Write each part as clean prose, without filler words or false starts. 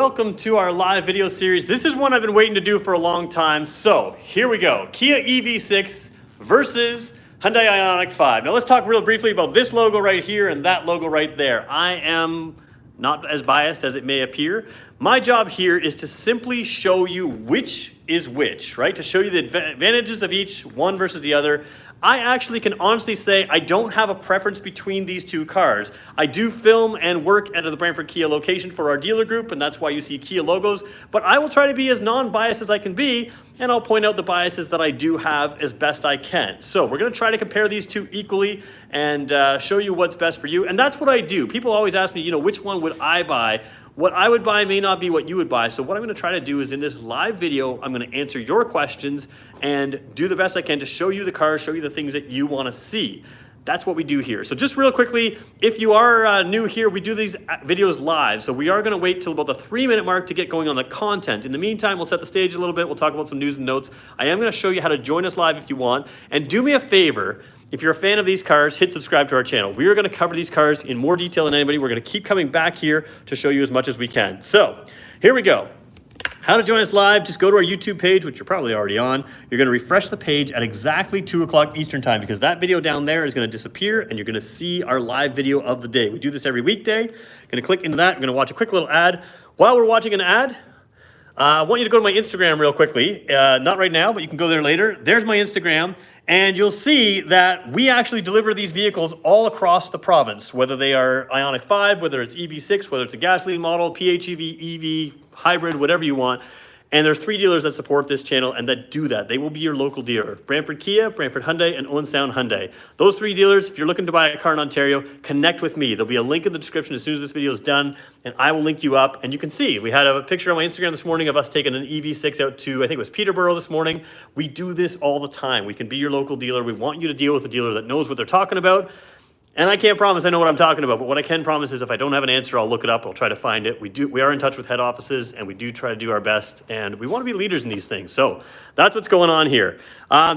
Welcome to our live video series. This is one I've been waiting to do for a long time. So here we go. Kia EV6 versus Hyundai Ioniq 5. Now let's talk real briefly about this logo right here and that logo right there. I am not as biased as it may appear. My job here is to simply show you which is which, right? To show you the advantages of each one versus the other. I actually can honestly say I don't have a preference between these two cars. I do film and work at the Brantford Kia location for our dealer group, and that's why you see Kia logos, but I will try to be as non-biased as I can be, and I'll point out the biases that I do have as best I can. So we're gonna try to compare these two equally and show you what's best for you, and that's what I do. People always ask me, which one would I buy? What I would buy may not be what you would buy. So what I'm gonna try to do is in this live video, I'm gonna answer your questions and do the best I can to show you the cars, show you the things that you wanna see. That's what we do here. So just real quickly, if you are new here, we do these videos live. So we are gonna wait till about the 3-minute mark to get going on the content. In the meantime, we'll set the stage a little bit. We'll talk about some news and notes. I am gonna show you how to join us live if you want. And do me a favor, if you're a fan of these cars, hit subscribe to our channel. We are gonna cover these cars in more detail than anybody. We're gonna keep coming back here to show you as much as we can. So here we go. How to join us live, just go to our YouTube page, which you're probably already on. You're gonna refresh the page at exactly 2 o'clock Eastern time because that video down there is gonna disappear and you're gonna see our live video of the day. We do this every weekday. Gonna click into that, we're gonna watch a quick little ad. While we're watching an ad, I want you to go to my Instagram real quickly. Not right now, but you can go there later. There's my Instagram. And you'll see that we actually deliver these vehicles all across the province, whether they are Ioniq 5, whether it's EV6, whether it's a gasoline model, PHEV, EV, hybrid, whatever you want. And there's 3 dealers that support this channel and that do that. They will be your local dealer. Brantford Kia, Brantford Hyundai, and Owen Sound Hyundai. Those 3 dealers, if you're looking to buy a car in Ontario, connect with me. There'll be a link in the description as soon as this video is done, and I will link you up. And you can see, we had a picture on my Instagram this morning of us taking an EV6 out to, I think it was Peterborough this morning. We do this all the time. We can be your local dealer. We want you to deal with a dealer that knows what they're talking about. And I can't promise I know what I'm talking about, but what I can promise is if I don't have an answer, I'll look it up, I'll try to find it. We are in touch with head offices, and we do try to do our best, and we want to be leaders in these things. So that's what's going on here.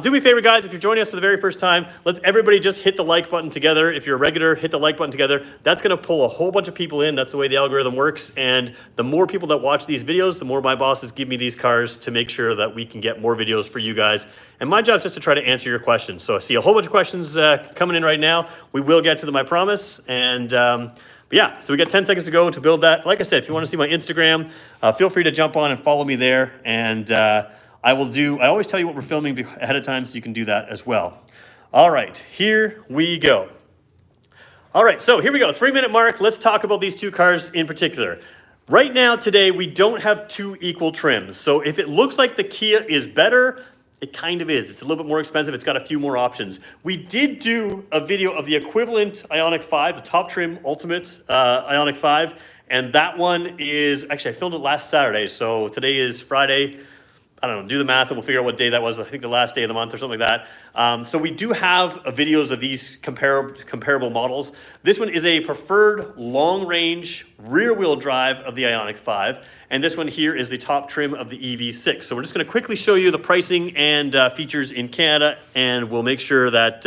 Do me a favor, guys, if you're joining us for the very first time, let's everybody just hit the like button together. If you're a regular, hit the like button together. That's going to pull a whole bunch of people in. That's the way the algorithm works, and the more people that watch these videos, the more my bosses give me these cars to make sure that we can get more videos for you guys. And my job is just to try to answer your questions. So I see a whole bunch of questions coming in right now. We will get to them, I promise. And but yeah, so we got 10 seconds to go to build that. Like I said, if you want to see my Instagram, feel free to jump on and follow me there. And I always tell you what we're filming ahead of time so you can do that as well. All right, here we go. All right, so here we go, 3-minute mark. Let's talk about these 2 cars in particular. Right now, today, we don't have 2 equal trims. So if it looks like the Kia is better, it kind of is. It's a little bit more expensive. It's got a few more options. We did do a video of the equivalent Ioniq 5, the top trim ultimate Ioniq 5. And that one is, actually I filmed it last Saturday. So today is Friday. I don't know, do the math and we'll figure out what day that was. I think the last day of the month or something like that. So we do have videos of these comparable models. This one is a preferred long-range rear-wheel drive of the Ioniq 5. And this one here is the top trim of the EV6. So we're just gonna quickly show you the pricing and features in Canada, and we'll make sure that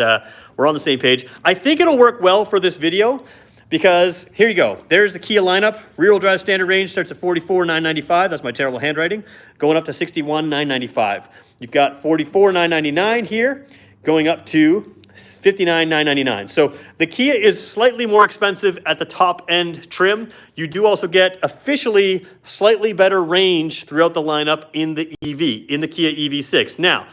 we're on the same page. I think it'll work well for this video, because here you go. There's the Kia lineup. Rear-wheel drive standard range starts at 44,995. That's my terrible handwriting. Going up to 61,995. You've got 44,999 here, going up to 59,999. So the Kia is slightly more expensive at the top end trim. You do also get officially slightly better range throughout the lineup in the EV, in the Kia EV6. Now,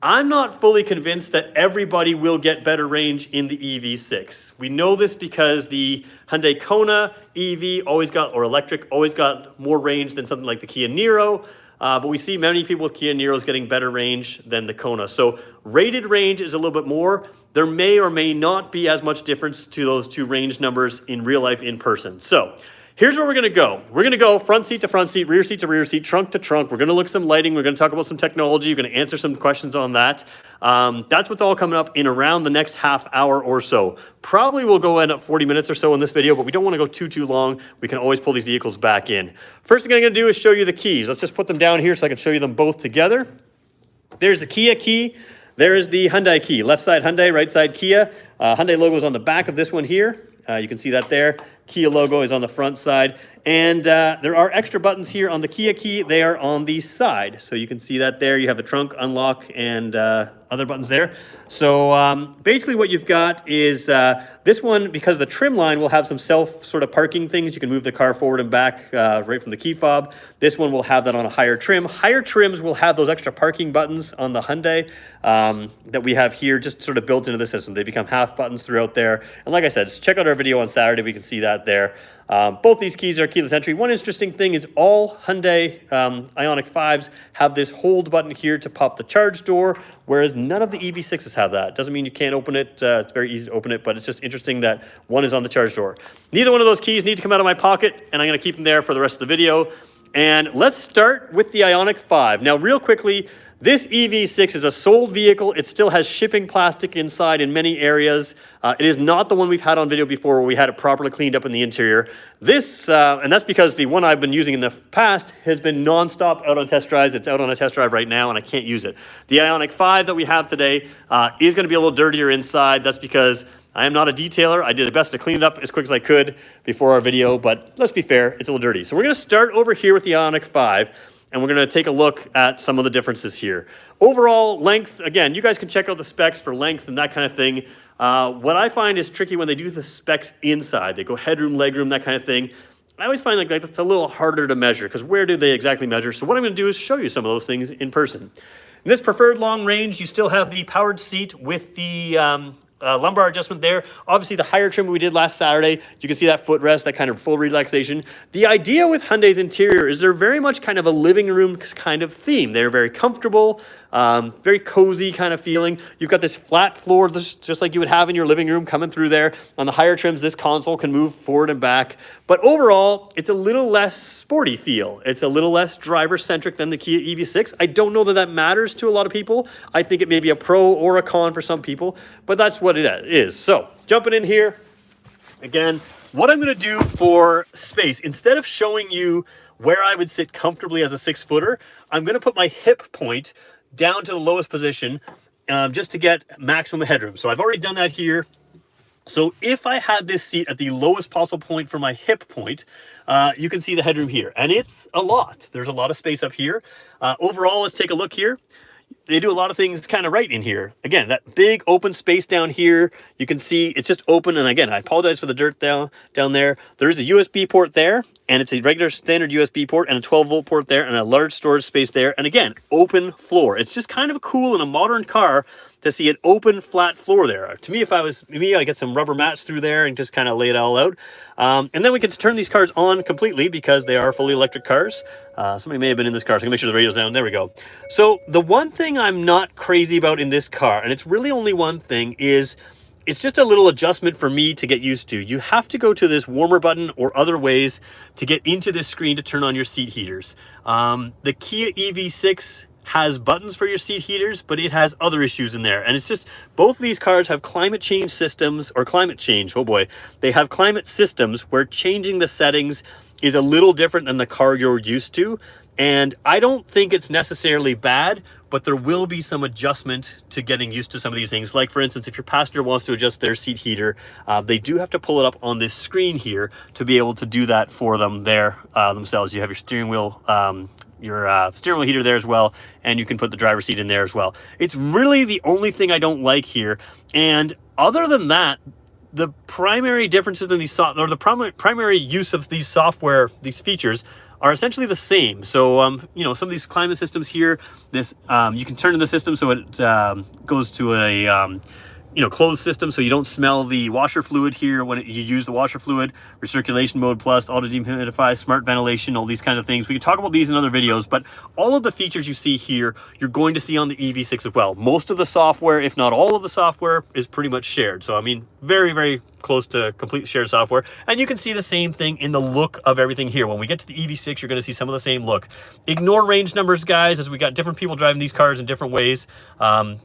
I'm not fully convinced that everybody will get better range in the EV6. We know this because the Hyundai Kona EV or electric always got more range than something like the Kia Niro. But we see many people with Kia Niros getting better range than the Kona. So rated range is a little bit more. There may or may not be as much difference to those 2 range numbers in real life in person. So here's where we're gonna go. We're gonna go front seat to front seat, rear seat to rear seat, trunk to trunk. We're gonna look at some lighting. We're gonna talk about some technology. We're gonna answer some questions on that. That's what's all coming up in around the next half hour or so. Probably will go end up 40 minutes or so in this video, but we don't wanna go too long. We can always pull these vehicles back in. First thing I'm gonna do is show you the keys. Let's just put them down here so I can show you them both together. There's the Kia key. There is the Hyundai key. Left side Hyundai, right side Kia. Hyundai logo is on the back of this one here. You can see that there. Kia logo is on the front side. And there are extra buttons here on the Kia key. They are on the side. So you can see that there. You have the trunk, unlock, and other buttons there. So basically what you've got is this one, because the trim line will have some self sort of parking things. You can move the car forward and back right from the key fob. This one will have that on a higher trim. Higher trims will have those extra parking buttons on the Hyundai that we have here, just sort of built into the system. They become half buttons throughout there. And like I said, just check out our video on Saturday. We can see that there. Both these keys are keyless entry. One interesting thing is all Hyundai Ioniq 5s have this hold button here to pop the charge door, whereas none of the EV6s have that. Doesn't mean you can't open it. It's very easy to open it, but it's just interesting that one is on the charge door. Neither one of those keys need to come out of my pocket, and I'm going to keep them there for the rest of the video. And let's start with the Ioniq 5. Now, real quickly, this EV6 is a sold vehicle. It still has shipping plastic inside in many areas. It is not the one we've had on video before where we had it properly cleaned up in the interior. This, and that's because the one I've been using in the past has been nonstop out on test drives. It's out on a test drive right now and I can't use it. The Ioniq 5 that we have today is gonna be a little dirtier inside. That's because I am not a detailer. I did the best to clean it up as quick as I could before our video, but let's be fair, it's a little dirty. So we're gonna start over here with the Ioniq 5. And we're going to take a look at some of the differences here. Overall length, again, you guys can check out the specs for length and that kind of thing. What I find is tricky when they do the specs inside. They go headroom, legroom, that kind of thing. I always find like that's a little harder to measure because where do they exactly measure? So what I'm going to do is show you some of those things in person. In this preferred long range, you still have the powered seat with the lumbar adjustment there. Obviously, the higher trim we did last Saturday, you can see that footrest, that kind of full relaxation. The idea with Hyundai's interior is they're very much kind of a living room kind of theme. They're very comfortable, very cozy kind of feeling. You've got this flat floor, just like you would have in your living room coming through there. On the higher trims, this console can move forward and back. But overall, it's a little less sporty feel. It's a little less driver-centric than the Kia EV6. I don't know that that matters to a lot of people. I think it may be a pro or a con for some people, but that's what it is. So jumping in here, again, what I'm going to do for space, instead of showing you where I would sit comfortably as a 6-footer, I'm going to put my hip point down to the lowest position just to get maximum headroom. So I've already done that here. So if I had this seat at the lowest possible point for my hip point, you can see the headroom here. And it's a lot. There's a lot of space up here. Overall, let's take a look here. They do a lot of things kind of right in here. Again, that big open space down here, you can see it's just open. And again, I apologize for the dirt down there. There is a USB port there, and it's a regular standard USB port and a 12-volt port there and a large storage space there. And again, open floor. It's just kind of cool in a modern car to see an open flat floor there. To me, if I was me, I get some rubber mats through there and just kind of lay it all out. And then we can turn these cars on completely because they are fully electric cars. Somebody may have been in this car, so I'm gonna make sure the radio's down. There we go. So the one thing I'm not crazy about in this car, and it's really only one thing, is it's just a little adjustment for me to get used to. You have to go to this warmer button or other ways to get into this screen to turn on your seat heaters. The Kia EV6 has buttons for your seat heaters, but it has other issues in there. And it's just, both of these cars have climate change systems, or climate change, oh boy. They have climate systems where changing the settings is a little different than the car you're used to. And I don't think it's necessarily bad, but there will be some adjustment to getting used to some of these things. Like for instance, if your passenger wants to adjust their seat heater, they do have to pull it up on this screen here to be able to do that for them there themselves. You have your steering wheel heater there as well, and you can put the driver's seat in there as well. It's really the only thing I don't like here. And other than that, the primary differences in these the primary use of these software, these features, are essentially the same. So, you know, some of these climate systems here, this you can turn in the system so it goes to a closed system, so you don't smell the washer fluid here when you use the washer fluid. Recirculation mode plus, auto dehumidify, smart ventilation, all these kinds of things. We can talk about these in other videos, but all of the features you see here, you're going to see on the EV6 as well. Most of the software, if not all of the software, is pretty much shared. So, I mean, very, very close to complete shared software. And you can see the same thing in the look of everything here. When we get to the EV6, you're going to see some of the same look. Ignore range numbers, guys, as we got different people driving these cars in different ways. Not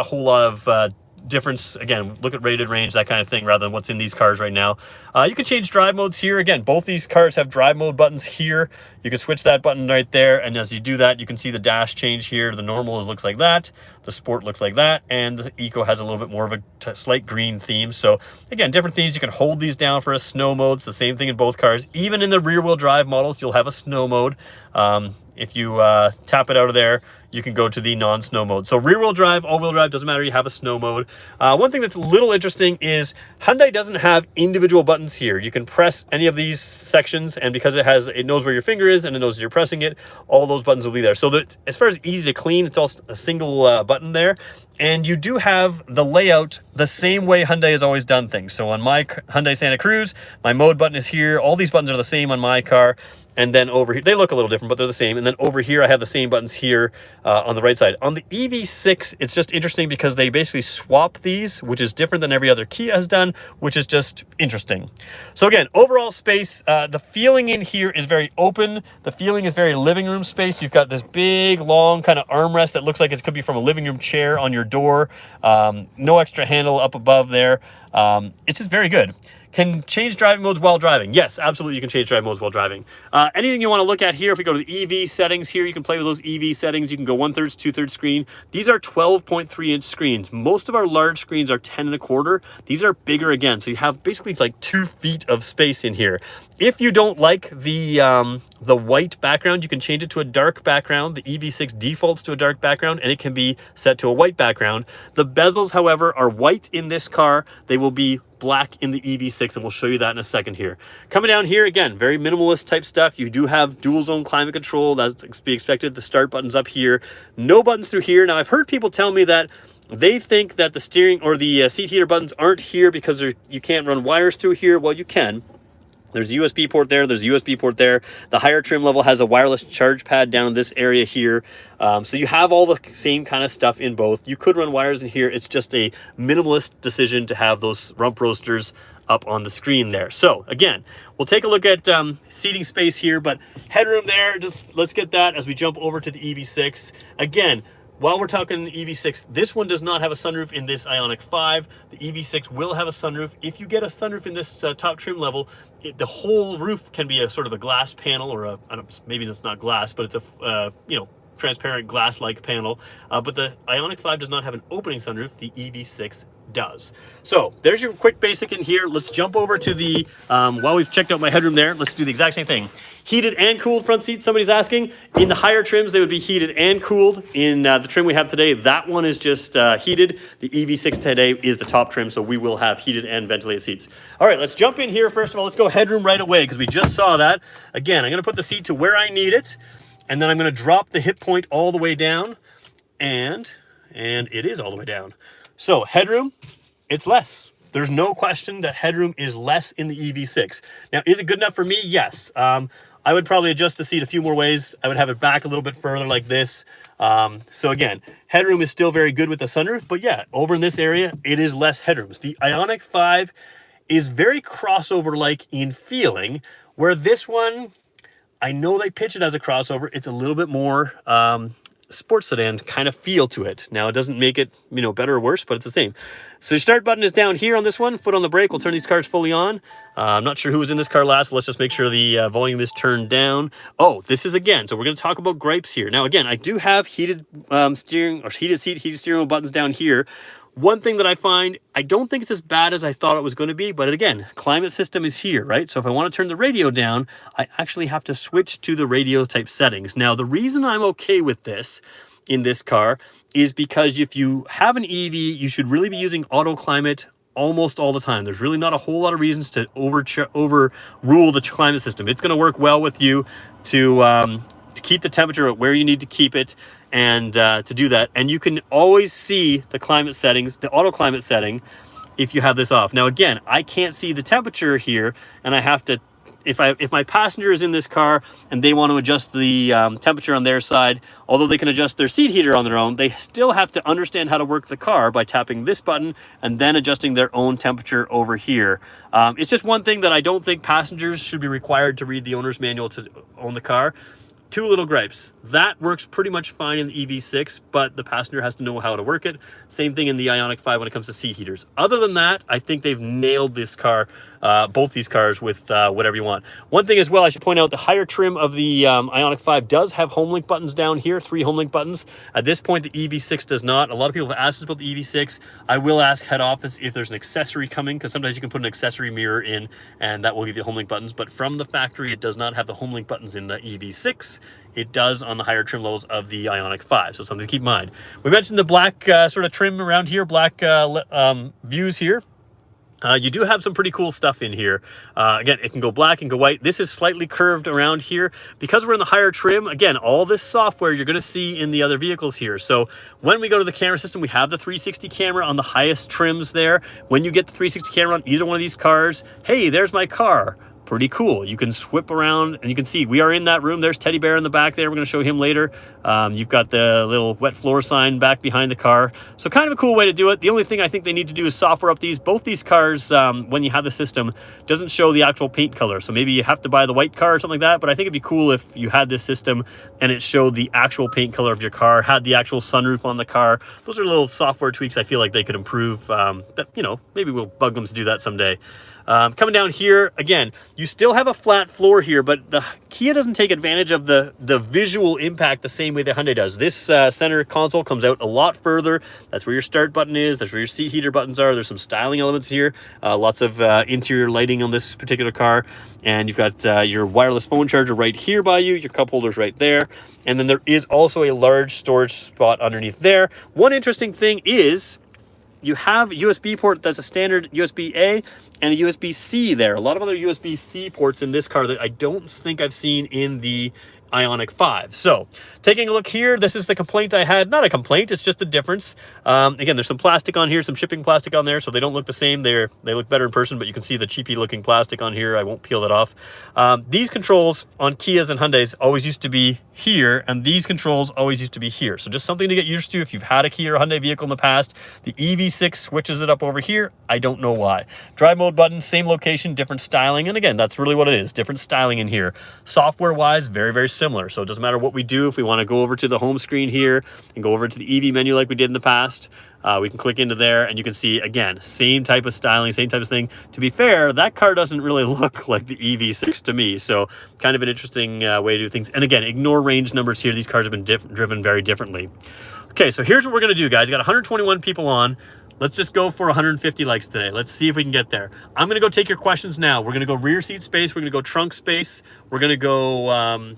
a whole lot of difference. Again, look at rated range, that kind of thing, rather than what's in these cars right now. You can change drive modes here. Again, both these cars have drive mode buttons here. You can switch that button right there, and as you do that, you can see the dash change here. The normal looks like that, the sport looks like that, and the eco has a little bit more of a slight green theme. So again, different themes. You can hold these down for a snow mode. It's the same thing in both cars. Even in the rear wheel drive models, you'll have a snow mode. If you tap it out of there, you can go to the non-snow mode. So rear wheel drive, all wheel drive, doesn't matter, you have a snow mode. One thing that's a little interesting is Hyundai doesn't have individual buttons here. You can press any of these sections, and because it knows where your finger is and it knows you're pressing it, all those buttons will be there. So that as far as easy to clean, it's all a single button there. And you do have the layout the same way Hyundai has always done things. So on my Hyundai Santa Cruz, my mode button is here. All these buttons are the same on my car. And then over here, they look a little different, but they're the same. And then over here, I have the same buttons here on the right side. On the EV6, it's just interesting because they basically swap these, which is different than every other Kia has done, which is just interesting. So again, overall space, the feeling in here is very open. The feeling is very living room space. You've got this big, long kind of armrest that looks like it could be from a living room chair on your door. No extra handle up above there. It's just very good. Can change driving modes while driving. Yes, absolutely, you can change driving modes while driving. Anything you want to look at here, if we go to the EV settings here, you can play with those EV settings. You can go 1/3, 2/3 screen. These are 12.3 inch screens. Most of our large screens are 10 1/4. These are bigger again, so you have basically like 2 feet of space in here. If you don't like the white background, you can change it to a dark background. The EV6 defaults to a dark background, and it can be set to a white background. The bezels, however, are white in this car. They will be black in the EV6, and we'll show you that in a second here. Coming down here, again, very minimalist type stuff. You do have dual zone climate control. That's to be expected. The start button's up here. No buttons through here. Now, I've heard people tell me that they think that the steering or the seat heater buttons aren't here because you can't run wires through here. Well, you can. There's a USB port there. There's a USB port there. The higher trim level has a wireless charge pad down in this area here. So you have all the same kind of stuff in both. You could run wires in here. It's just a minimalist decision to have those rump roasters up on the screen there. So again, we'll take a look at seating space here, but headroom there, just let's get that as we jump over to the EV6. Again, while we're talking EV6, this one does not have a sunroof in this Ioniq 5. The EV6 will have a sunroof. If you get a sunroof in this top trim level, the whole roof can be a sort of a glass panel, or maybe it's not glass, but it's a transparent glass-like panel. But the Ioniq 5 does not have an opening sunroof. The EV6 does. So there's your quick basic in here. Let's jump over to the, while we've checked out my headroom there, let's do the exact same thing. Heated and cooled front seats, somebody's asking. In the higher trims, they would be heated and cooled. In the trim we have today, that one is just heated. The EV6 today is the top trim, so we will have heated and ventilated seats. All right, let's jump in here. First of all, let's go headroom right away because we just saw that. Again, I'm gonna put the seat to where I need it, and then I'm gonna drop the hip point all the way down, and it is all the way down. So headroom, it's less. There's no question that headroom is less in the EV6. Now, is it good enough for me? Yes. I would probably adjust the seat a few more ways. I would have it back a little bit further like this. So again, headroom is still very good with the sunroof, but yeah, over in this area, it is less headrooms. The Ioniq 5 is very crossover-like in feeling, where this one, I know they pitch it as a crossover. It's a little bit more sports sedan kind of feel to it. Now, it doesn't make it, better or worse, but it's the same. So your start button is down here on this one. Foot on the brake. We'll turn these cars fully on. I'm not sure who was in this car last. So let's just make sure the volume is turned down. Oh, this is again. So we're going to talk about gripes here. Now, again, I do have heated steering or heated seat, heated steering wheel buttons down here. One thing that I find, I don't think it's as bad as I thought it was going to be, but again, climate system is here, right? So if I want to turn the radio down, I actually have to switch to the radio type settings. Now, the reason I'm okay with this in this car is because if you have an EV, you should really be using auto climate almost all the time. There's really not a whole lot of reasons to overrule the climate system. It's going to work well with you to keep the temperature at where you need to keep it, and to do that. And you can always see the climate settings, the auto climate setting, if you have this off. Now, again, I can't see the temperature here, and I have to, if my passenger is in this car and they want to adjust the temperature on their side, although they can adjust their seat heater on their own, they still have to understand how to work the car by tapping this button and then adjusting their own temperature over here. It's just one thing that I don't think passengers should be required to read the owner's manual to own the car. Two little gripes. That works pretty much fine in the EV6, but the passenger has to know how to work it. Same thing in the Ioniq 5 when it comes to seat heaters. Other than that, I think they've nailed this car, both these cars, with whatever you want. One thing as well, I should point out, the higher trim of the Ioniq 5 does have home link buttons down here, 3 home link buttons. At this point, the EV6 does not. A lot of people have asked us about the EV6. I will ask head office if there's an accessory coming, because sometimes you can put an accessory mirror in, and that will give you home link buttons. But from the factory, it does not have the home link buttons in the EV6. It does on the higher trim levels of the Ioniq 5, so something to keep in mind. We mentioned the black sort of trim around here, black views here. You do have some pretty cool stuff in here. Again, it can go black and go white. This is slightly curved around here. Because we're in the higher trim, again, all this software you're going to see in the other vehicles here. So when we go to the camera system, we have the 360 camera on the highest trims there. When you get the 360 camera on either one of these cars, hey, there's my car. Pretty cool. You can whip around and you can see we are in that room. There's Teddy Bear in the back there. We're going to show him later. You've got the little wet floor sign back behind the car. So kind of a cool way to do it. The only thing I think they need to do is software up these. Both these cars, when you have the system, doesn't show the actual paint color. So maybe you have to buy the white car or something like that. But I think it'd be cool if you had this system and it showed the actual paint color of your car, had the actual sunroof on the car. Those are little software tweaks I feel like they could improve. That, you know, maybe we'll bug them to do that someday. Coming down here, again, you still have a flat floor here, but the Kia doesn't take advantage of the visual impact the same way the Hyundai does. This center console comes out a lot further. That's where your start button is. That's where your seat heater buttons are. There's some styling elements here. Lots of interior lighting on this particular car. And you've got your wireless phone charger right here by you. Your cup holder's right there. And then there is also a large storage spot underneath there. One interesting thing is, you have a USB port that's a standard USB-A and a USB-C there. A lot of other USB-C ports in this car that I don't think I've seen in the Ioniq 5. So taking a look here, this is the complaint I had. Not a complaint, it's just a difference. Again, there's some plastic on here, some shipping plastic on there, so they don't look the same. They look better in person, but you can see the cheapy looking plastic on here. I won't peel that off. These controls on Kias and Hyundais always used to be here, and these controls always used to be here. So just something to get used to if you've had a Kia or Hyundai vehicle in the past. The EV6 switches it up over here. I don't know why. Drive mode button, same location, different styling. And again, that's really what it is, different styling in here. Software-wise, very, very similar. So it doesn't matter what we do. If we want to go over to the home screen here and go over to the EV menu like we did in the past, we can click into there and you can see, again, same type of styling, same type of thing. To be fair, that car doesn't really look like the EV6 to me. So kind of an interesting way to do things. And again, ignore range numbers here. These cars have been driven very differently. Okay, so here's what we're going to do, guys. You got 121 people on. Let's just go for 150 likes today. Let's see if we can get there. I'm going to go take your questions now. We're going to go rear seat space. We're going to go trunk space. We're going to go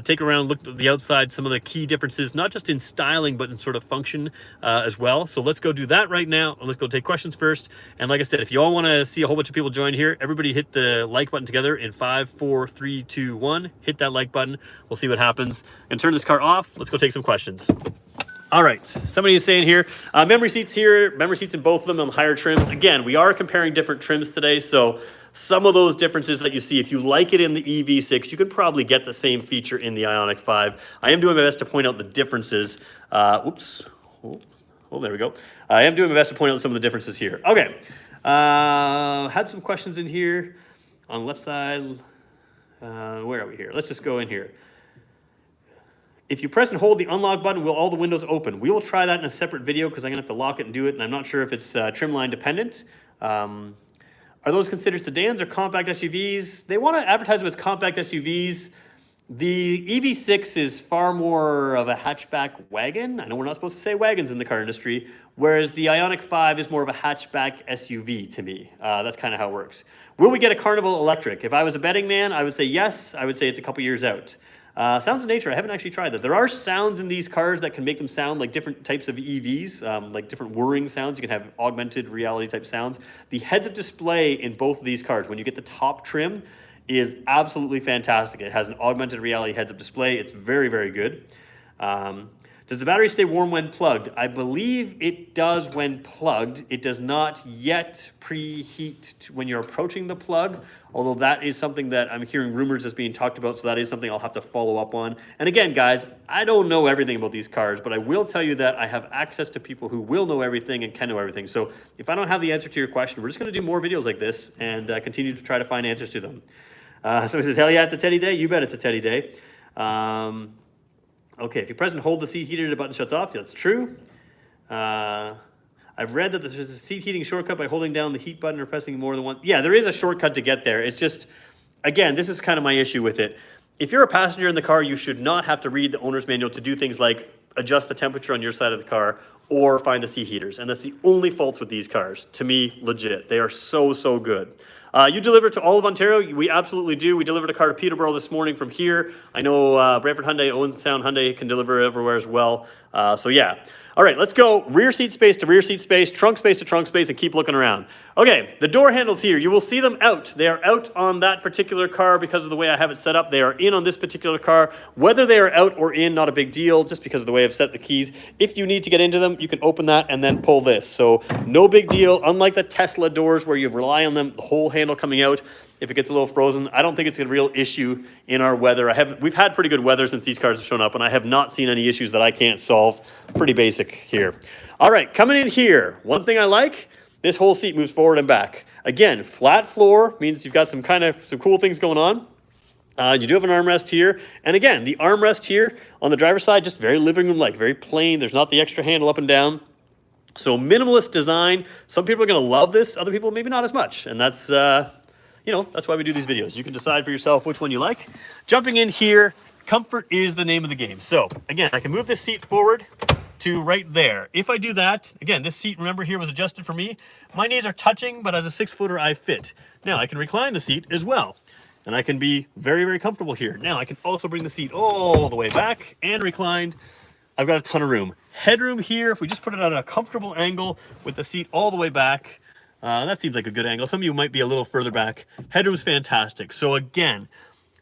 take around, look at the outside, some of the key differences, not just in styling, but in sort of function as well. So let's go do that right now. Let's go take questions first. And like I said, if you all want to see a whole bunch of people join here, everybody hit the like button together in 5, 4, 3, 2, 1. Hit that like button. We'll see what happens. And turn this car off. Let's go take some questions. All right, somebody is saying here, memory seats in both of them on higher trims. Again, we are comparing different trims today, so some of those differences that you see, if you like it in the EV6, you could probably get the same feature in the Ioniq 5. I am doing my best to point out the differences. Oops. Oh, there we go. I am doing my best to point out some of the differences here. Okay. Had some questions in here on the left side. Where are we here? Let's just go in here. If you press and hold the unlock button, will all the windows open? We will try that in a separate video because I'm going to have to lock it and do it, and I'm not sure if it's trim line dependent. Are those considered sedans or compact SUVs? They want to advertise them as compact SUVs. The EV6 is far more of a hatchback wagon. I know we're not supposed to say wagons in the car industry, whereas the Ioniq 5 is more of a hatchback SUV to me. That's kind of how it works. Will we get a Carnival electric? If I was a betting man, I would say yes. I would say it's a couple years out. Sounds of nature, I haven't actually tried that. There are sounds in these cars that can make them sound like different types of EVs, like different whirring sounds. You can have augmented reality type sounds. The heads-up display in both of these cars, when you get the top trim, is absolutely fantastic. It has an augmented reality heads-up display. It's very, very good. Does the battery stay warm when plugged? I believe it does when plugged. It does not yet preheat when you're approaching the plug, although that is something that I'm hearing rumors is being talked about, so that is something I'll have to follow up on. And again, guys, I don't know everything about these cars, but I will tell you that I have access to people who will know everything and can know everything. So if I don't have the answer to your question, we're just going to do more videos like this and continue to try to find answers to them. So he says, hell yeah, it's a Teddy Day. You bet it's a Teddy Day. Okay, if you press and hold the seat heater, the button shuts off. That's true. I've read that there's a seat heating shortcut by holding down the heat button or pressing more than one. Yeah, there is a shortcut to get there. It's just, again, this is kind of my issue with it. If you're a passenger in the car, you should not have to read the owner's manual to do things like adjust the temperature on your side of the car or find the seat heaters. And that's the only faults with these cars. To me, legit. They are so, so good. You deliver to all of Ontario? We absolutely do. We delivered a car to Peterborough this morning from here. I know Brantford Hyundai, Owen Sound Hyundai can deliver everywhere as well. So yeah. All right, let's go rear seat space to rear seat space, trunk space to trunk space, and keep looking around. Okay, the door handles here, you will see them out. They are out on that particular car because of the way I have it set up. They are in on this particular car. Whether they are out or in, not a big deal, just because of the way I've set the keys. If you need to get into them, you can open that and then pull this. So no big deal. Unlike the Tesla doors where you rely on them, the whole handle coming out. If it gets a little frozen, I don't think it's a real issue in our weather. We've had pretty good weather since these cars have shown up, and I have not seen any issues that I can't solve. Pretty basic here. All right, coming in here, one thing I like, this whole seat moves forward and back. Again, flat floor means you've got some cool things going on. You do have an armrest here. And again, the armrest here on the driver's side, just very living room-like, very plain. There's not the extra handle up and down. So minimalist design. Some people are going to love this. Other people maybe not as much. And that's... that's why we do these videos. You can decide for yourself which one you like. Jumping in here, comfort is the name of the game. So again, I can move this seat forward to right there. If I do that, again, this seat, remember here, was adjusted for me. My knees are touching, but as a 6-footer, I fit. Now I can recline the seat as well. And I can be very, very comfortable here. Now I can also bring the seat all the way back and reclined. I've got a ton of room. Headroom here, if we just put it at a comfortable angle with the seat all the way back, that seems like a good angle. Some of you might be a little further back. Headroom's fantastic. So again,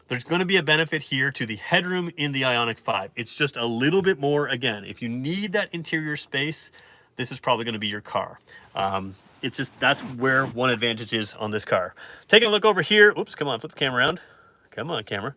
there's going to be a benefit here to the headroom in the Ioniq 5. It's just a little bit more, again, if you need that interior space, this is probably going to be your car. It's just, that's where one advantage is on this car. Taking a look over here. Oops, come on, flip the camera around. Come on, camera.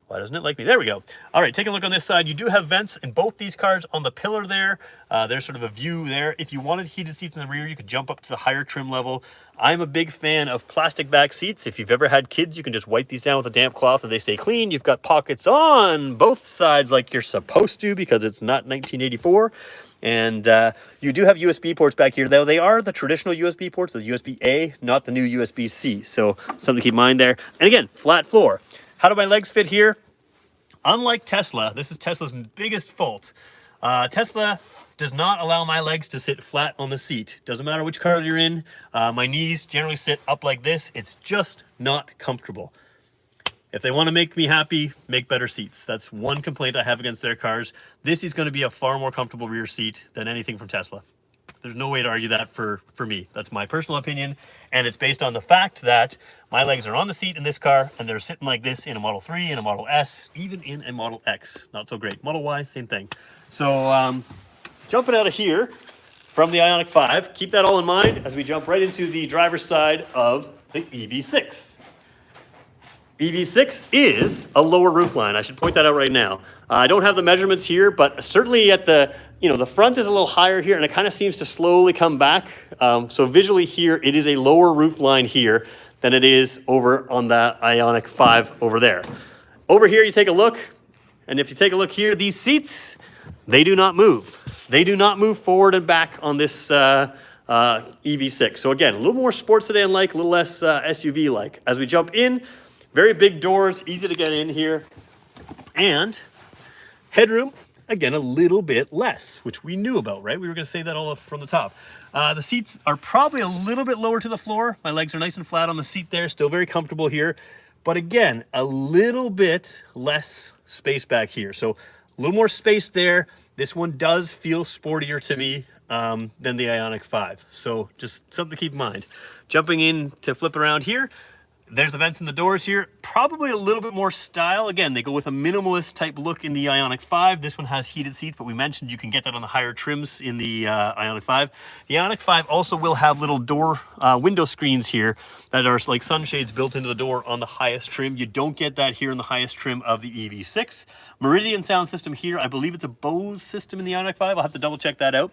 Why doesn't it like me? There we go. All right, take a look on this side. You do have vents in both these cars on the pillar there. There's sort of a view there. If you wanted heated seats in the rear, you could jump up to the higher trim level. I'm a big fan of plastic back seats. If you've ever had kids, you can just wipe these down with a damp cloth and they stay clean. You've got pockets on both sides like you're supposed to because it's not 1984. And you do have USB ports back here, though. They are the traditional USB ports, the USB-A, not the new USB-C. So something to keep in mind there. And again, flat floor. How do my legs fit here? Unlike Tesla, this is Tesla's biggest fault. Tesla does not allow my legs to sit flat on the seat. Doesn't matter which car you're in. My knees generally sit up like this. It's just not comfortable. If they want to make me happy, make better seats. That's one complaint I have against their cars. This is going to be a far more comfortable rear seat than anything from Tesla. There's no way to argue that for me. That's my personal opinion. And it's based on the fact that my legs are on the seat in this car and they're sitting like this in a Model 3, in a Model S, even in a Model X. Not so great. Model Y, same thing. So jumping out of here from the Ioniq 5, keep that all in mind as we jump right into the driver's side of the EV6. EV6 is a lower roofline. I should point that out right now. I don't have the measurements here, but certainly at the front is a little higher here and it kind of seems to slowly come back. So visually here, it is a lower roofline here than it is over on the Ioniq 5 over there. Over here, you take a look, and if you take a look here, these seats, they do not move. They do not move forward and back on this EV6. So again, a little more sports sedan-like, a little less SUV-like. As we jump in, very big doors, easy to get in here. And headroom, again, a little bit less, which we knew about, right? We were going to say that all up from the top. The seats are probably a little bit lower to the floor. My legs are nice and flat on the seat there, still very comfortable here. But again, a little bit less space back here. So a little more space there. This one does feel sportier to me than the Ioniq 5. So just something to keep in mind. Jumping in to flip around here. There's the vents in the doors here. Probably a little bit more style. Again, they go with a minimalist type look in the Ioniq 5. This one has heated seats, but we mentioned you can get that on the higher trims in the Ioniq 5. The Ioniq 5 also will have little door window screens here that are like sunshades built into the door on the highest trim. You don't get that here in the highest trim of the EV6. Meridian sound system here. I believe it's a Bose system in the Ioniq 5. I'll have to double check that out.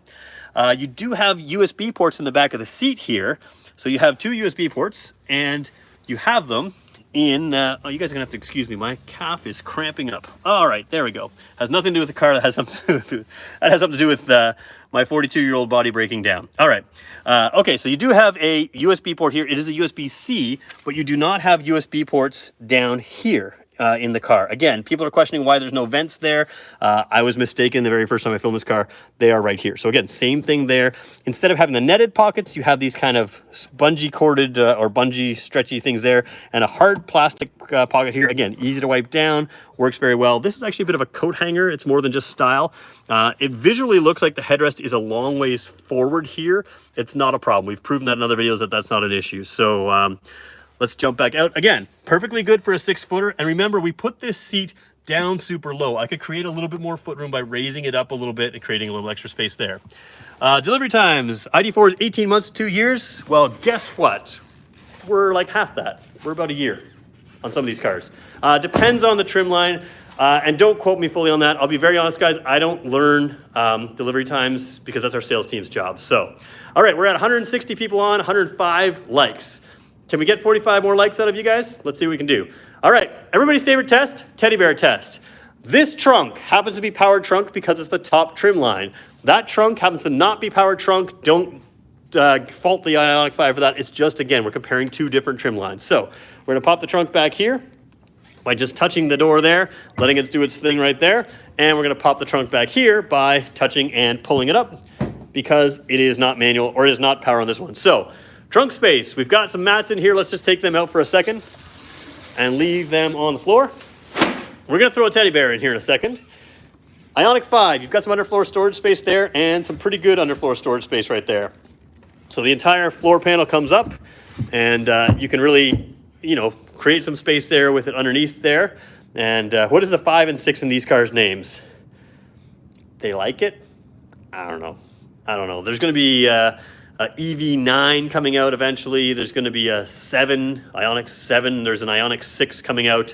You do have USB ports in the back of the seat here. So you have two USB ports and you have them in, oh, you guys are gonna have to excuse me, my calf is cramping up. All right, there we go. Has nothing to do with the car, that has something to do with my 42-year-old body breaking down. All right, okay, so you do have a USB port here. It is a USB-C, but you do not have USB ports down here. In the car. Again, people are questioning why there's no vents there. I was mistaken the very first time I filmed this car. They are right here. So again, same thing there. Instead of having the netted pockets, you have these kind of bungee corded or bungee stretchy things there, and a hard plastic pocket here. Again, easy to wipe down, works very well. This is actually a bit of a coat hanger. It's more than just style. It visually looks like the headrest is a long ways forward here. It's not a problem. We've proven that in other videos that that's not an issue. So let's jump back out. Again, perfectly good for a 6-footer. And remember, we put this seat down super low. I could create a little bit more footroom by raising it up a little bit and creating a little extra space there. Delivery times, ID4 is 18 months, 2 years. Well, guess what? We're like half that. We're about a year on some of these cars. Depends on the trim line. And don't quote me fully on that. I'll be very honest, guys. I don't learn delivery times because that's our sales team's job. So, all right, we're at 160 people on, 105 likes. Can we get 45 more likes out of you guys? Let's see what we can do. All right, everybody's favorite test, teddy bear test. This trunk happens to be powered trunk because it's the top trim line. That trunk happens to not be powered trunk. Don't fault the Ioniq 5 for that. It's just, again, we're comparing 2 different trim lines. So we're gonna pop the trunk back here by just touching the door there, letting it do its thing right there. And we're gonna pop the trunk back here by touching and pulling it up because it is not manual or it is not power on this one. So, trunk space, we've got some mats in here. Let's just take them out for a second and leave them on the floor. We're gonna throw a teddy bear in here in a second. Ioniq 5, you've got some underfloor storage space there and some pretty good underfloor storage space right there. So the entire floor panel comes up and you can really, you know, create some space there with it underneath there. And what is the 5 and 6 in these cars' names? They like it? I don't know. There's gonna be EV9 coming out eventually. There's going to be a 7, Ioniq 7. There's an Ioniq 6 coming out.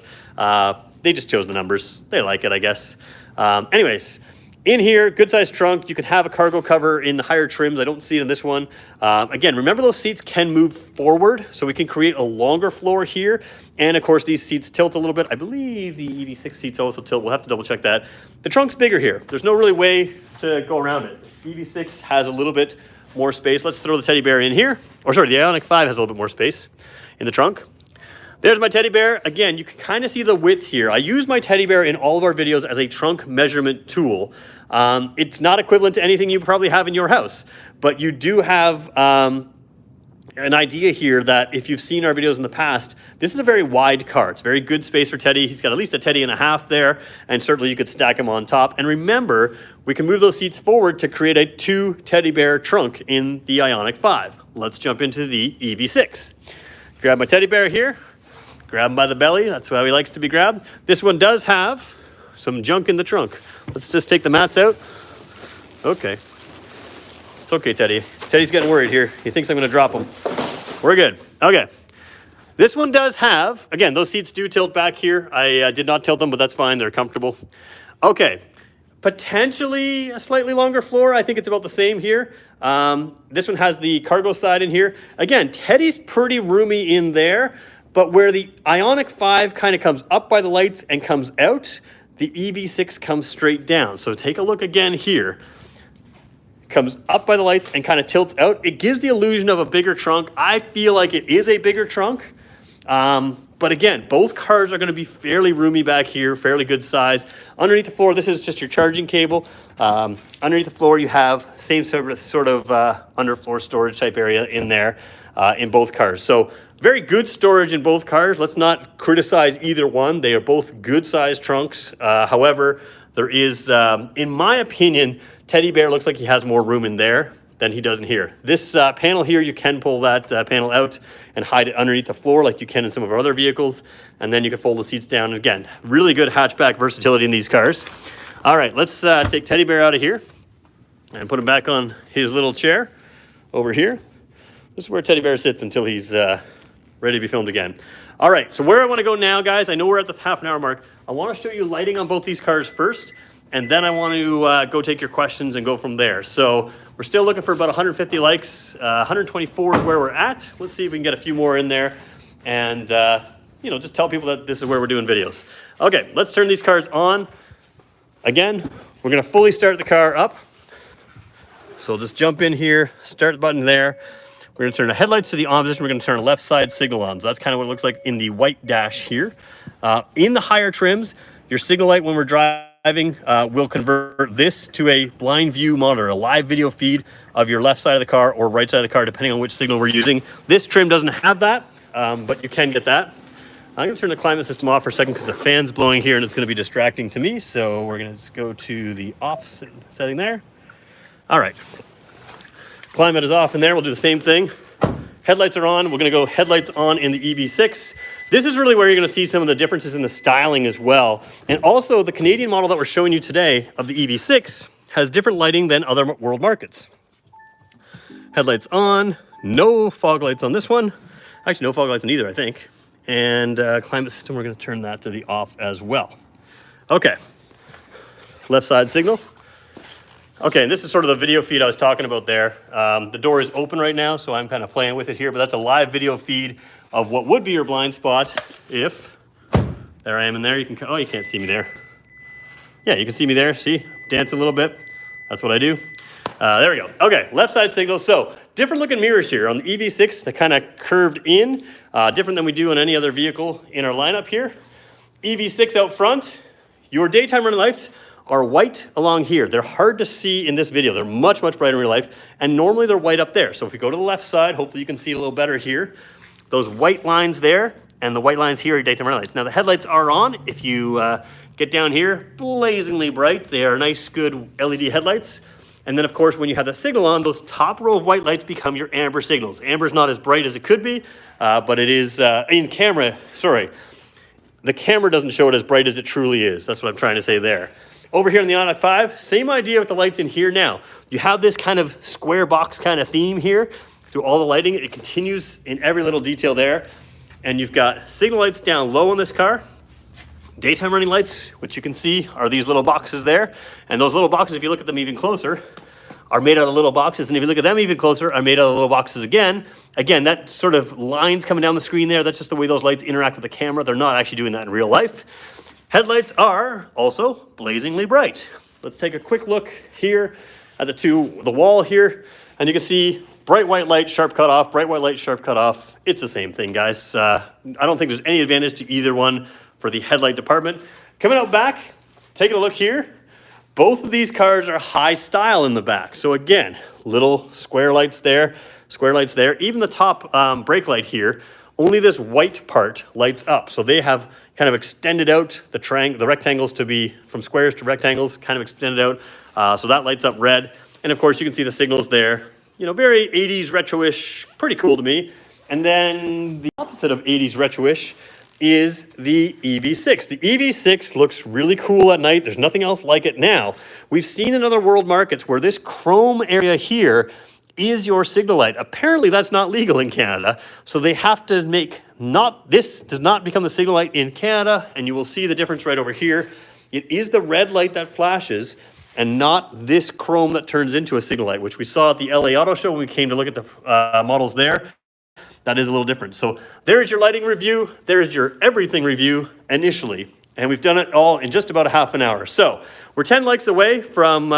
They just chose the numbers. They like it, I guess. Anyways, in here, good sized trunk. You can have a cargo cover in the higher trims. I don't see it in this one. Again, remember those seats can move forward, so we can create a longer floor here. And of course, these seats tilt a little bit. I believe the EV6 seats also tilt. We'll have to double check that. The trunk's bigger here. There's no really way to go around it. EV6 has a little bit more space. Let's throw the teddy bear in here. Or sorry, the Ioniq 5 has a little bit more space in the trunk. There's my teddy bear. Again, you can kind of see the width here. I use my teddy bear in all of our videos as a trunk measurement tool. It's not equivalent to anything you probably have in your house, but you do have an idea here that if you've seen our videos in the past, this is a very wide car. It's very good space for Teddy. He's got at least a Teddy and a half there, and certainly you could stack him on top. And remember, we can move those seats forward to create a 2 teddy bear trunk in the Ioniq 5. Let's jump into the EV6. Grab my teddy bear here, grab him by the belly. That's how he likes to be grabbed. This one does have some junk in the trunk. Let's just take the mats out. Okay. It's okay, Teddy. Teddy's getting worried here. He thinks I'm going to drop him. We're good. Okay. This one does have, again, those seats do tilt back here. I did not tilt them, but that's fine. They're comfortable. Okay. Potentially a slightly longer floor. I think it's about the same here. This one has the cargo side in here. Again, Teddy's pretty roomy in there, but where the Ioniq 5 kind of comes up by the lights and comes out, the EV6 comes straight down. So take a look again here. Comes up by the lights and kind of tilts out. It gives the illusion of a bigger trunk. I feel like it is a bigger trunk. But again, both cars are going to be fairly roomy back here, fairly good size. Underneath the floor, this is just your charging cable. Underneath the floor, you have same sort of underfloor storage type area in there in both cars. So very good storage in both cars. Let's not criticize either one. They are both good sized trunks. However, there is, in my opinion, Teddy Bear looks like he has more room in there than he does in here. This panel here, you can pull that panel out and hide it underneath the floor like you can in some of our other vehicles. And then you can fold the seats down. And again, really good hatchback versatility in these cars. All right, let's take Teddy Bear out of here and put him back on his little chair over here. This is where Teddy Bear sits until he's ready to be filmed again. All right, so where I want to go now, guys, I know we're at the half-an-hour mark. I want to show you lighting on both these cars first, and then I want to go take your questions and go from there. So we're still looking for about 150 likes. 124 is where we're at. Let's see if we can get a few more in there. And you know, just tell people that this is where we're doing videos. Okay, let's turn these cars on. Again, we're gonna fully start the car up. So we'll just jump in here, start the button there. We're gonna turn the headlights to the on position. We're gonna turn the left side signal on. So that's kind of what it looks like in the white dash here. In the higher trims, your signal light when we're driving will convert this to a blind view monitor, a live video feed of your left side of the car or right side of the car, depending on which signal we're using. This trim doesn't have that, but you can get that. I'm gonna turn the climate system off for a second because the fan's blowing here and it's gonna be distracting to me. So we're gonna just go to the off setting there. All right, climate is off in there. We'll do the same thing. Headlights are on. We're gonna go headlights on in the EV6. This is really where you're gonna see some of the differences in the styling as well. And also the Canadian model that we're showing you today of the EV6 has different lighting than other world markets. Headlights on, no fog lights on this one. Actually, no fog lights on either, I think. And climate system, we're gonna turn that to the off as well. Okay, left side signal. Okay, and this is sort of the video feed I was talking about there. The door is open right now, so I'm kind of playing with it here, but that's a live video feed of what would be your blind spot if, there I am in there, you can, oh, you can't see me there. Yeah, you can see me there, see, dance a little bit. That's what I do. There we go. Okay, left side signal. So different looking mirrors here on the EV6, they're kind of curved in, different than we do on any other vehicle in our lineup here. EV6 out front, your daytime running lights are white along here. They're hard to see in this video. They're much, much brighter in real life. And normally they're white up there. So if we go to the left side, hopefully you can see it a little better here. Those white lines there and the white lines here are daytime running lights. Now the headlights are on. If you get down here, blazingly bright. They are nice, good LED headlights. And then of course, when you have the signal on, those top row of white lights become your amber signals. Amber's not as bright as it could be, but it is in camera, sorry. The camera doesn't show it as bright as it truly is. That's what I'm trying to say there. Over here in the Ioniq 5, same idea with the lights in here now. You have this kind of square box kind of theme here through all the lighting. It continues in every little detail there. And you've got signal lights down low on this car. Daytime running lights, which you can see are these little boxes there. And those little boxes, if you look at them even closer, are made out of little boxes. And if you look at them even closer, are made out of little boxes again. Again, that sort of lines coming down the screen there, that's just the way those lights interact with the camera. They're not actually doing that in real life. Headlights are also blazingly bright. Let's take a quick look here at the wall here, and you can see bright white light, sharp cut off, bright white light, sharp cut off. It's the same thing, guys. I don't think there's any advantage to either one for the headlight department. Coming out back, taking a look here, both of these cars are high style in the back. So again, little square lights there, even the top brake light here, only this white part lights up. So they have kind of extended out the rectangles to be from squares to rectangles, kind of extended out. So that lights up red. And of course you can see the signals there. You know, very 80s retro-ish, pretty cool to me. And then the opposite of 80s retro-ish is the EV6. The EV6 looks really cool at night. There's nothing else like it now. We've seen in other world markets where this chrome area here is your signal light. Apparently that's not legal in Canada, so they have to make this does not become the signal light in Canada, and you will see the difference right over here. It is the red light that flashes and not this chrome that turns into a signal light, which we saw at the LA Auto Show when we came to look at the models there. That is a little different. So there's your lighting review. There's your everything review initially, and we've done it all in just about a half an hour. So we're 10 likes away from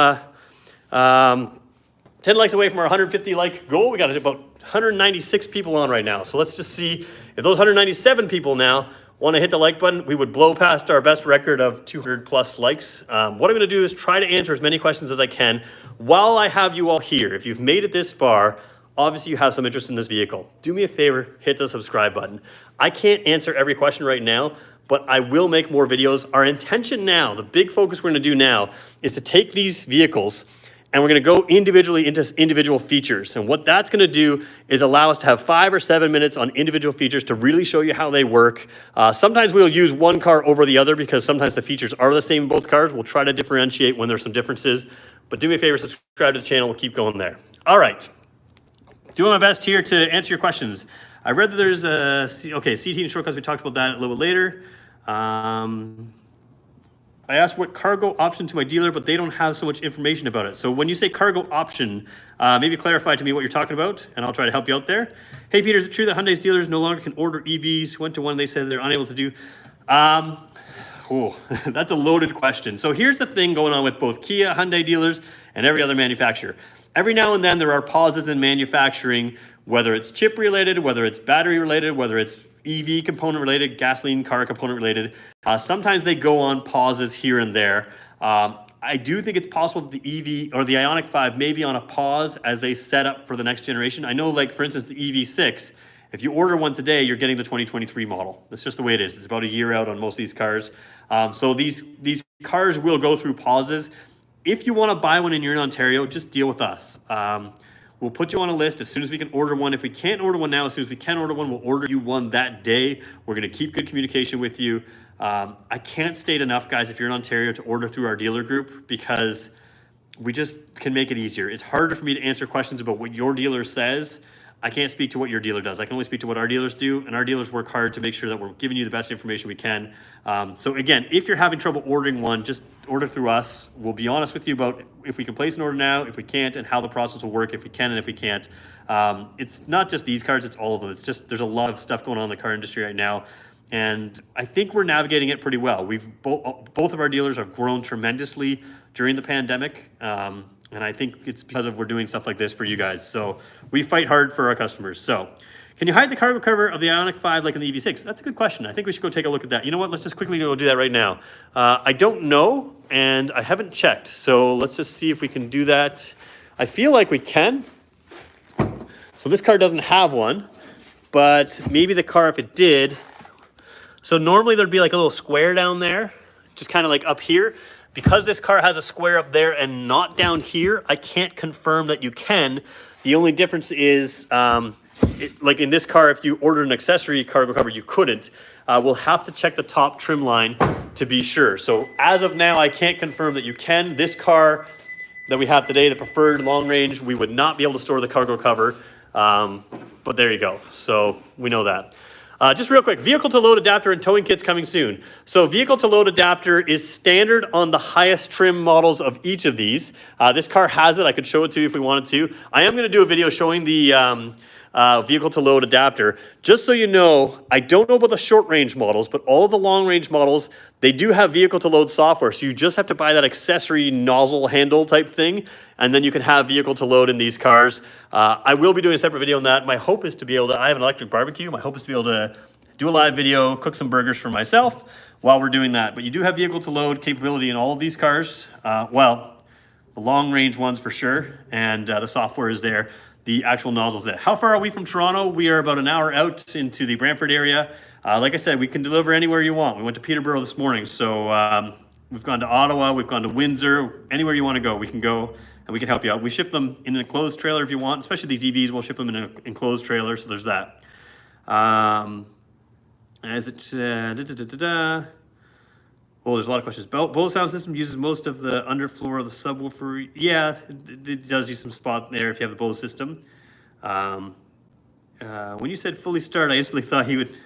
10 likes away from our 150 like goal. We got about 196 people on right now. So let's just see if those 197 people now want to hit the like button. We would blow past our best record of 200 plus likes. What I'm going to do is try to answer as many questions as I can while I have you all here. If you've made it this far, obviously you have some interest in this vehicle. Do me a favor, hit the subscribe button. I can't answer every question right now, but I will make more videos. Our intention now, the big focus we're going to do now, is to take these vehicles and we're going to go individually into individual features. And what that's going to do is allow us to have 5 or 7 minutes on individual features to really show you how they work. Sometimes we'll use one car over the other because sometimes the features are the same in both cars. We'll try to differentiate when there's some differences. But do me a favor, subscribe to the channel. We'll keep going there. All right. Doing my best here to answer your questions. I read that there's a, okay, CT and shortcuts. We talked about that a little bit later. I I asked what cargo option to my dealer, but they don't have so much information about it. So when you say cargo option, maybe clarify to me what you're talking about, and I'll try to help you out there. Hey, Peter, is it true that Hyundai's dealers no longer can order EVs? Went to one, they said they're unable to do. That's a loaded question. So here's the thing going on with both Kia, Hyundai dealers, and every other manufacturer. Every now and then there are pauses in manufacturing, whether it's chip related, whether it's battery related, whether it's EV component related, gasoline car component related. Sometimes they go on pauses here and there. I do think it's possible that the EV or the Ioniq 5 may be on a pause as they set up for the next generation. I know, like, for instance, the EV6, if you order one today, you're getting the 2023 model. That's just the way it is. It's about a year out on most of these cars. So these cars will go through pauses. If you want to buy one and you're in Ontario, just deal with us. We'll put you on a list as soon as we can order one. If we can't order one now, as soon as we can order one, we'll order you one that day. We're going to keep good communication with you. I can't state enough, guys, if you're in Ontario, to order through our dealer group, because we just can make it easier. It's harder for me to answer questions about what your dealer says. I can't speak to what your dealer does. I can only speak to what our dealers do, and our dealers work hard to make sure that we're giving you the best information we can. So again, if you're having trouble ordering one, just order through us. We'll be honest with you about if we can place an order now, if we can't, and how the process will work if we can and if we can't. It's not just these cars, it's all of them. It's just, there's a lot of stuff going on in the car industry right now, and I think we're navigating it pretty well. Both of our dealers have grown tremendously during the pandemic. And I think it's because of we're doing stuff like this for you guys. So we fight hard for our customers. So can you hide the cargo cover of the Ioniq 5 like in the EV6? That's a good question. I think we should go take a look at that. You know what? Let's just quickly go do that right now. I don't know, and I haven't checked. So let's just see if we can do that. I feel like we can. So this car doesn't have one, but maybe the car, if it did. So normally there'd be like a little square down there, just kind of like up here. Because this car has a square up there and not down here, I can't confirm that you can. The only difference is, like in this car, if you ordered an accessory cargo cover, you couldn't. We'll have to check the top trim line to be sure. So as of now, I can't confirm that you can. This car that we have today, the preferred long range, we would not be able to store the cargo cover. But there you go. So we know that. Just real quick, vehicle to load adapter and towing kits coming soon. So vehicle to load adapter is standard on the highest trim models of each of these. This car has it. I could show it to you if we wanted to. I am going to do a video showing the vehicle to load adapter. Just so you know, I don't know about the short range models, but all of the long range models, they do have vehicle to load software. So you just have to buy that accessory nozzle handle type thing, and then you can have vehicle to load in these cars. I will be doing a separate video on that. My hope is to be able to, I have an electric barbecue. My hope is to be able to do a live video, cook some burgers for myself while we're doing that. But you do have vehicle to load capability in all of these cars. Well, the long range ones for sure, and the software is there. The actual nozzles there. How far are we from Toronto? We are about an hour out into the Brantford area. Like I said, we can deliver anywhere you want. We went to Peterborough this morning, so we've gone to Ottawa, we've gone to Windsor. Anywhere you want to go, we can go and we can help you out. We ship them in an enclosed trailer if you want, especially these EVs. We'll ship them in an enclosed trailer, so there's that. As it oh, there's a lot of questions. Bose sound system uses most of the underfloor of the subwoofer. Yeah, it does use some spot there if you have the Bose system. When you said fully start, I instantly thought he would.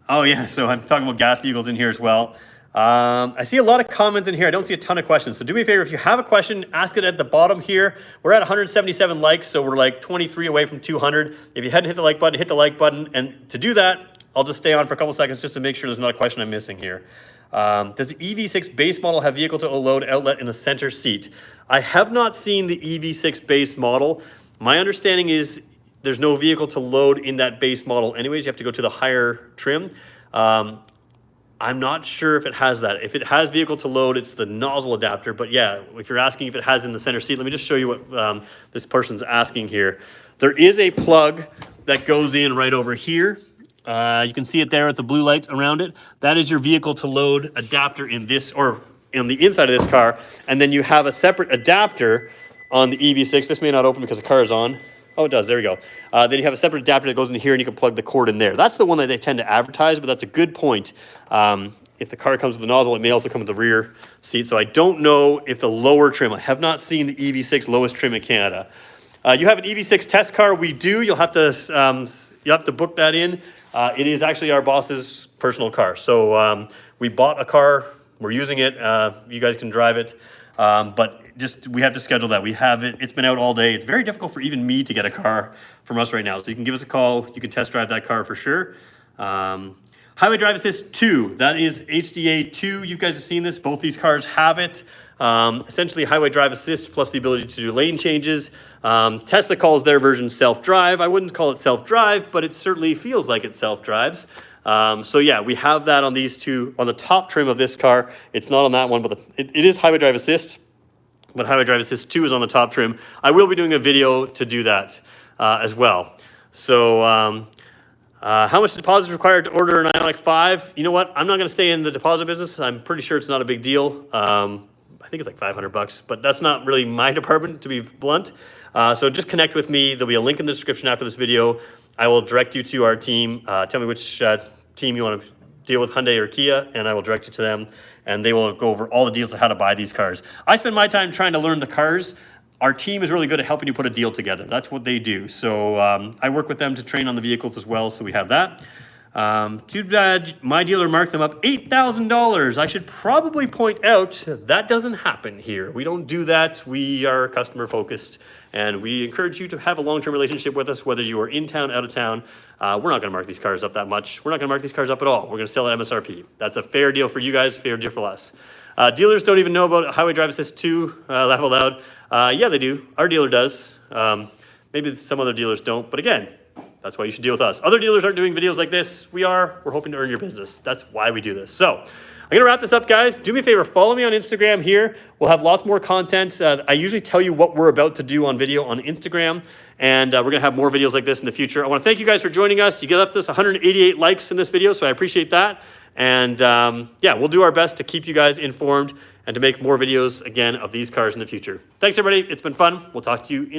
Oh yeah, so I'm talking about gas vehicles in here as well. I see a lot of comments in here. I don't see a ton of questions. So do me a favor, if you have a question, ask it at the bottom here. We're at 177 likes, so we're like 23 away from 200. If you hadn't hit the like button, hit the like button. And to do that, I'll just stay on for a couple seconds just to make sure there's not a question I'm missing here. Does the EV6 base model have vehicle to load outlet in the center seat? I have not seen the EV6 base model. My understanding is there's no vehicle to load in that base model anyways. You have to go to the higher trim. I'm not sure if it has that. If it has vehicle to load, it's the nozzle adapter. But yeah, if you're asking if it has in the center seat, let me just show you what this person's asking here. There is a plug that goes in right over here. You can see it there with the blue lights around it. That is your vehicle to load adapter in this, or in the inside of this car. And then you have a separate adapter on the EV6. This may not open because the car is on. Oh, it does. There we go. Then you have a separate adapter that goes into here and you can plug the cord in there. That's the one that they tend to advertise, but that's a good point. If the car comes with the nozzle, it may also come with the rear seat. So I don't know if the lower trim, I have not seen the EV6 lowest trim in Canada. You have an EV6 test car. We do. You'll have to book that in. It is actually our boss's personal car. So we bought a car We're using it. You guys can drive it. But we have to schedule that. We have it. It's been out all day. It's very difficult for even me to get a car from us right now. So you can give us a call. You can test drive that car for sure. Highway Drive Assist 2, that is HDA 2. You guys have seen this. Both these cars have it. Essentially, Highway Drive Assist plus the ability to do lane changes. Tesla calls their version self-drive. I wouldn't call it self-drive, but it certainly feels like it self-drives. So yeah, we have that on these two. On the top trim of this car, it's not on that one, but it is Highway Drive Assist. But Highway Drive Assist 2 is on the top trim. I will be doing a video to do that as well. So how much deposit is required to order an Ioniq 5? You know what? I'm not going to stay in the deposit business. I'm pretty sure it's not a big deal. I think it's like $500, but that's not really my department, to be blunt. So just connect with me. There'll be a link in the description after this video. I will direct you to our team. Tell me which team you want to deal with, Hyundai or Kia, and I will direct you to them, and they will go over all the deals of how to buy these cars. I spend my time trying to learn the cars. Our team is really good at helping you put a deal together. That's what they do. So I work with them to train on the vehicles as well, so we have that. Too bad my dealer marked them up $8,000. I should probably point out that doesn't happen here. We don't do that. We are customer focused, and we encourage you to have a long-term relationship with us, whether you are in town, out of town. We're not going to mark these cars up that much. We're not going to mark these cars up at all. We're going to sell at MSRP. That's a fair deal for you guys, fair deal for us. Dealers don't even know about Highway Drive Assist 2, laugh out loud. Yeah, they do. Our dealer does. Maybe some other dealers don't, but again, that's why you should deal with us. Other dealers aren't doing videos like this. We are. We're hoping to earn your business. That's why we do this. So I'm going to wrap this up, guys. Do me a favor. Follow me on Instagram here. We'll have lots more content. I usually tell you what we're about to do on video on Instagram, and we're going to have more videos like this in the future. I want to thank you guys for joining us. You left us 188 likes in this video, so I appreciate that. And yeah, we'll do our best to keep you guys informed and to make more videos, again, of these cars in the future. Thanks, everybody. It's been fun. We'll talk to you in the